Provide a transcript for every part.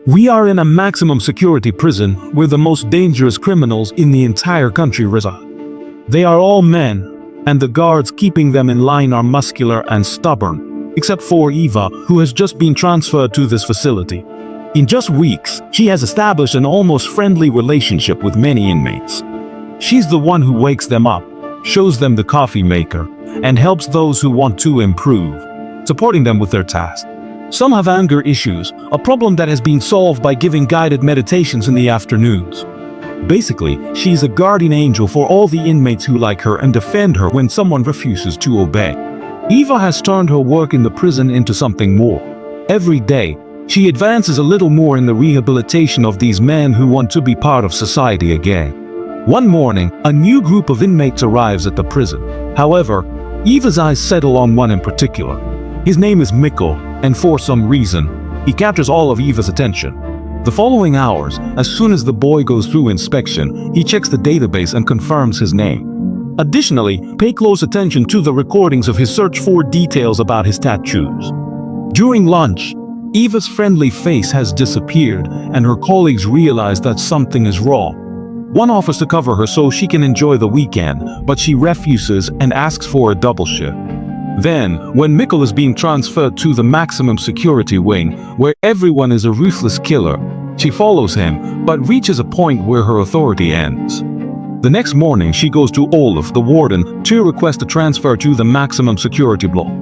We are in a maximum security prison where the most dangerous criminals in the entire country reside. They are all men, and the guards keeping them in line are muscular and stubborn, except for Eva, who has just been transferred to this facility. In just weeks, she has established an almost friendly relationship with many inmates. She's the one who wakes them up, shows them the coffee maker, and helps those who want to improve, supporting them with their tasks. Some have anger issues, a problem that has been solved by giving guided meditations in the afternoons. Basically, she's a guardian angel for all the inmates who like her and defend her when someone refuses to obey. Eva has turned her work in the prison into something more. Every day, she advances a little more in the rehabilitation of these men who want to be part of society again. One morning, a new group of inmates arrives at the prison. However, Eva's eyes settle on one in particular. His name is Mikkel, and for some reason, he captures all of Eva's attention. The following hours, as soon as the boy goes through inspection, he checks the database and confirms his name. Additionally, pay close attention to the recordings of his search for details about his tattoos. During lunch, Eva's friendly face has disappeared, and her colleagues realize that something is wrong. One offers to cover her so she can enjoy the weekend, but she refuses and asks for a double shift. Then, when Mikkel is being transferred to the maximum security wing, where everyone is a ruthless killer, she follows him, but reaches a point where her authority ends. The next morning, she goes to Olaf, the warden, to request a transfer to the maximum security block.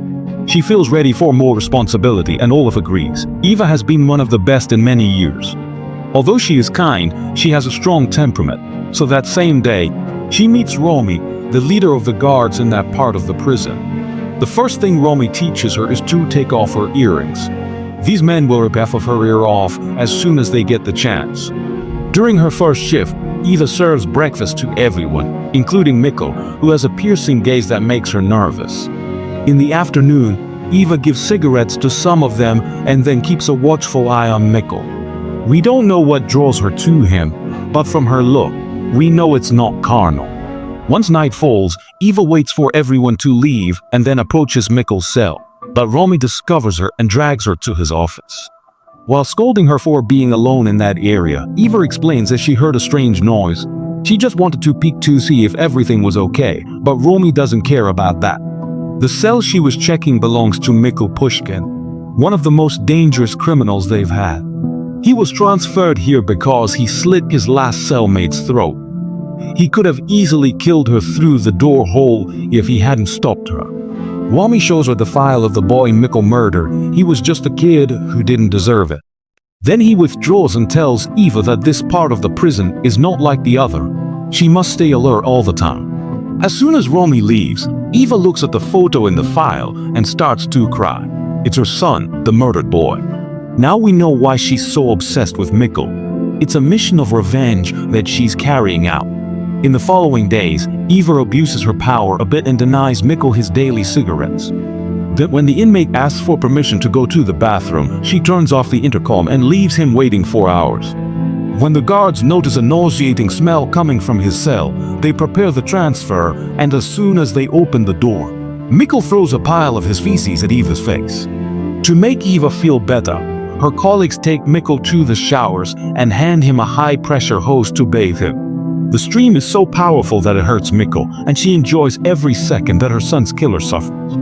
She feels ready for more responsibility, and Olaf agrees. Eva has been one of the best in many years. Although she is kind, she has a strong temperament, so that same day, she meets Romy, the leader of the guards in that part of the prison. The first thing Romy teaches her is to take off her earrings. These men will rip half of her ear off as soon as they get the chance. During her first shift, Eva serves breakfast to everyone, including Mikkel, who has a piercing gaze that makes her nervous. In the afternoon, Eva gives cigarettes to some of them and then keeps a watchful eye on Mikkel. We don't know what draws her to him, but from her look, we know it's not carnal. Once night falls, Eva waits for everyone to leave and then approaches Mikkel's cell. But Romy discovers her and drags her to his office. While scolding her for being alone in that area, Eva explains that she heard a strange noise. She just wanted to peek to see if everything was okay, but Romy doesn't care about that. The cell she was checking belongs to Mikkel Pushkin, one of the most dangerous criminals they've had. He was transferred here because he slit his last cellmate's throat. He could have easily killed her through the door hole if he hadn't stopped her. Romy shows her the file of the boy Mikkel murdered. He was just a kid who didn't deserve it. Then he withdraws and tells Eva that this part of the prison is not like the other. She must stay alert all the time. As soon as Romy leaves, Eva looks at the photo in the file and starts to cry. It's her son, the murdered boy. Now we know why she's so obsessed with Mikkel. It's a mission of revenge that she's carrying out. In the following days, Eva abuses her power a bit and denies Mikkel his daily cigarettes. But when the inmate asks for permission to go to the bathroom, she turns off the intercom and leaves him waiting for hours. When the guards notice a nauseating smell coming from his cell, they prepare the transfer, and as soon as they open the door, Mikkel throws a pile of his feces at Eva's face. To make Eva feel better, her colleagues take Mikkel to the showers and hand him a high-pressure hose to bathe him. The stream is so powerful that it hurts Mikkel, and she enjoys every second that her son's killer suffers.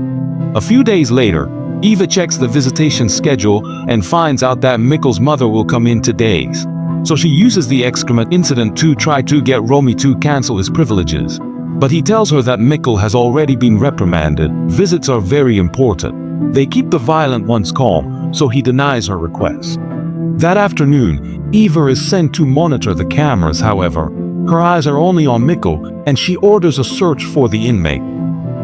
A few days later, Eva checks the visitation schedule and finds out that Mikkel's mother will come in 2 days. So she uses the excrement incident to try to get Romy to cancel his privileges. But he tells her that Mikkel has already been reprimanded. Visits are very important. They keep the violent ones calm, so he denies her request. That afternoon, Eva is sent to monitor the cameras. However, her eyes are only on Mikkel, and she orders a search for the inmate.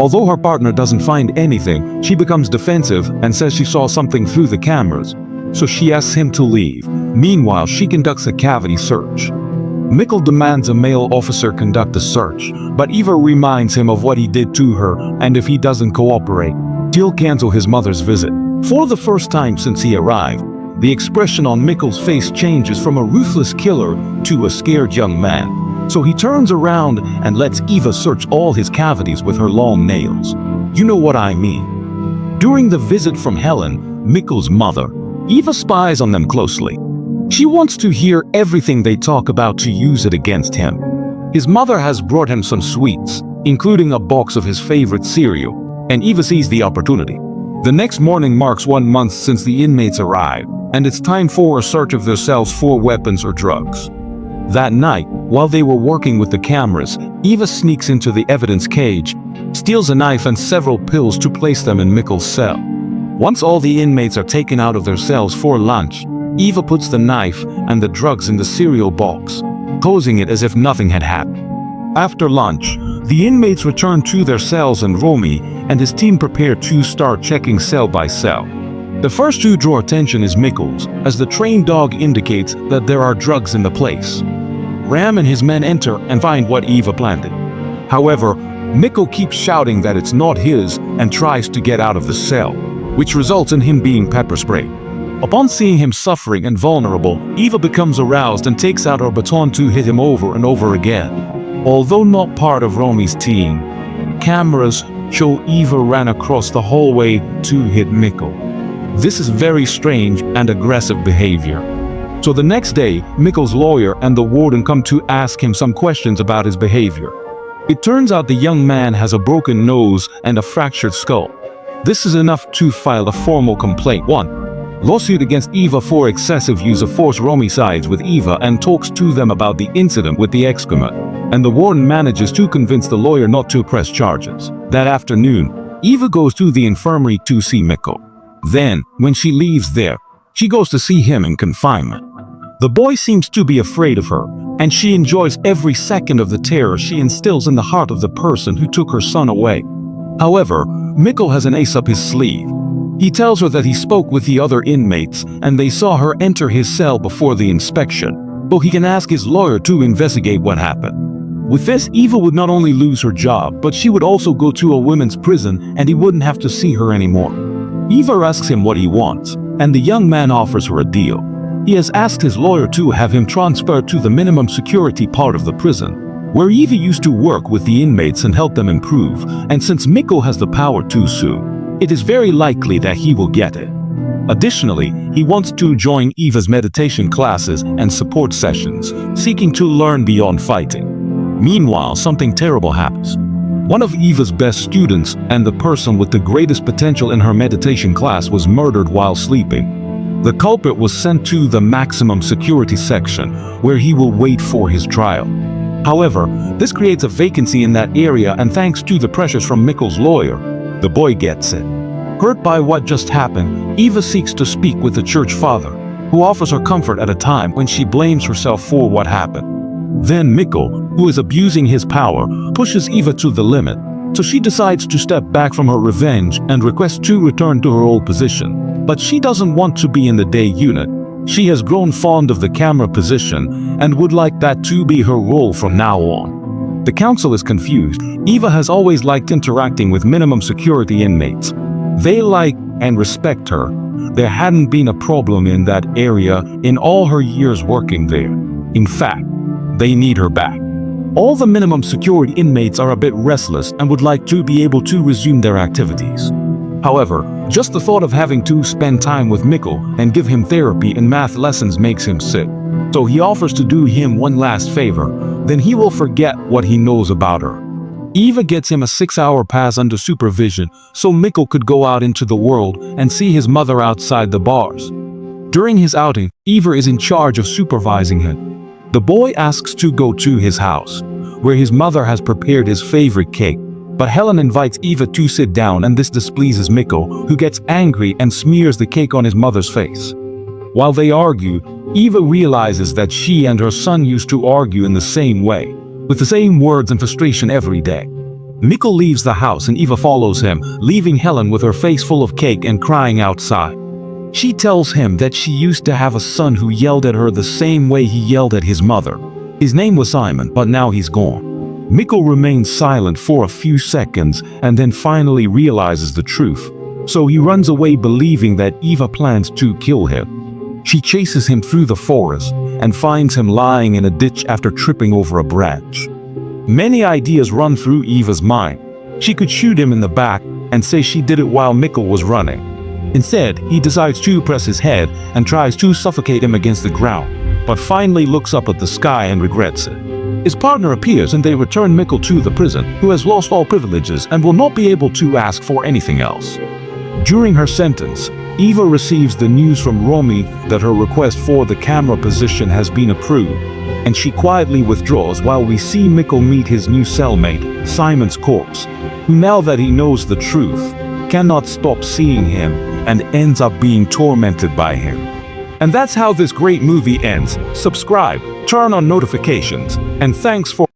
Although her partner doesn't find anything, she becomes defensive and says she saw something through the cameras, so she asks him to leave. Meanwhile, she conducts a cavity search. Mikkel demands a male officer conduct the search, but Eva reminds him of what he did to her, and if he doesn't cooperate, she'll cancel his mother's visit. For the first time since he arrived, the expression on Mikkel's face changes from a ruthless killer to a scared young man. So he turns around and lets Eva search all his cavities with her long nails. You know what I mean. During the visit from Helen, Mikkel's mother, Eva spies on them closely. She wants to hear everything they talk about to use it against him. His mother has brought him some sweets, including a box of his favorite cereal, and Eva sees the opportunity. The next morning marks 1 month since the inmates arrived, and it's time for a search of their cells for weapons or drugs. That night, while they were working with the cameras, Eva sneaks into the evidence cage, steals a knife and several pills to place them in Mikkel's cell. Once all the inmates are taken out of their cells for lunch, Eva puts the knife and the drugs in the cereal box, posing it as if nothing had happened. After lunch, the inmates return to their cells and Romy and his team prepare to start checking cell by cell. The first to draw attention is Mikkel's, as the trained dog indicates that there are drugs in the place. Ram and his men enter and find what Eva planted. However, Mikkel keeps shouting that it's not his and tries to get out of the cell, which results in him being pepper sprayed. Upon seeing him suffering and vulnerable, Eva becomes aroused and takes out her baton to hit him over and over again. Although not part of Romy's team, cameras show Eva ran across the hallway to hit Mikkel. This is very strange and aggressive behavior. So the next day, Mikkel's lawyer and the warden come to ask him some questions about his behavior. It turns out the young man has a broken nose and a fractured skull. This is enough to file a formal complaint. 1. Lawsuit against Eva for excessive use of force. Romy sides with Eva and talks to them about the incident with the excrement, and the warden manages to convince the lawyer not to press charges. That afternoon, Eva goes to the infirmary to see Mikkel. Then, when she leaves there, she goes to see him in confinement. The boy seems to be afraid of her, and she enjoys every second of the terror she instills in the heart of the person who took her son away. However, Mikkel has an ace up his sleeve. He tells her that he spoke with the other inmates and they saw her enter his cell before the inspection, but he can ask his lawyer to investigate what happened. With this, Eva would not only lose her job, but she would also go to a women's prison and he wouldn't have to see her anymore. Eva asks him what he wants, and the young man offers her a deal. He has asked his lawyer to have him transferred to the minimum security part of the prison, where Eva used to work with the inmates and help them improve, and since Mikkel has the power to sue, it is very likely that he will get it. Additionally, he wants to join Eva's meditation classes and support sessions, seeking to learn beyond fighting. Meanwhile, something terrible happens. One of Eva's best students and the person with the greatest potential in her meditation class was murdered while sleeping. The culprit was sent to the maximum security section, where he will wait for his trial. However, this creates a vacancy in that area, and thanks to the pressures from Mikkel's lawyer, the boy gets it. Hurt by what just happened, Eva seeks to speak with the church father, who offers her comfort at a time when she blames herself for what happened. Then Mikkel, who is abusing his power, pushes Eva to the limit, so she decides to step back from her revenge and requests to return to her old position. But she doesn't want to be in the day unit. She has grown fond of the camera position and would like that to be her role from now on. The council is confused. Eva has always liked interacting with minimum security inmates. They like and respect her. There hadn't been a problem in that area in all her years working there. In fact, they need her back. All the minimum security inmates are a bit restless and would like to be able to resume their activities. However, just the thought of having to spend time with Mikkel and give him therapy and math lessons makes him sick. So he offers to do him one last favor, then he will forget what he knows about her. Eva gets him a 6-hour pass under supervision so Mikkel could go out into the world and see his mother outside the bars. During his outing, Eva is in charge of supervising him. The boy asks to go to his house, where his mother has prepared his favorite cake, but Helen invites Eva to sit down, and this displeases Mikkel, who gets angry and smears the cake on his mother's face. While they argue, Eva realizes that she and her son used to argue in the same way, with the same words and frustration every day. Mikkel leaves the house and Eva follows him, leaving Helen with her face full of cake and crying outside. She tells him that she used to have a son who yelled at her the same way he yelled at his mother. His name was Simon, but now he's gone. Mikkel remains silent for a few seconds and then finally realizes the truth. So he runs away, believing that Eva plans to kill him. She chases him through the forest and finds him lying in a ditch after tripping over a branch. Many ideas run through Eva's mind. She could shoot him in the back and say she did it while Mikkel was running. Instead, he decides to press his head and tries to suffocate him against the ground, but finally looks up at the sky and regrets it. His partner appears and they return Mikkel to the prison, who has lost all privileges and will not be able to ask for anything else. During her sentence, Eva receives the news from Romy that her request for the camera position has been approved, and she quietly withdraws while we see Mikkel meet his new cellmate, Simon's corpse, who now that he knows the truth, cannot stop seeing him and ends up being tormented by him. And that's how this great movie ends. Subscribe, turn on notifications, and thanks for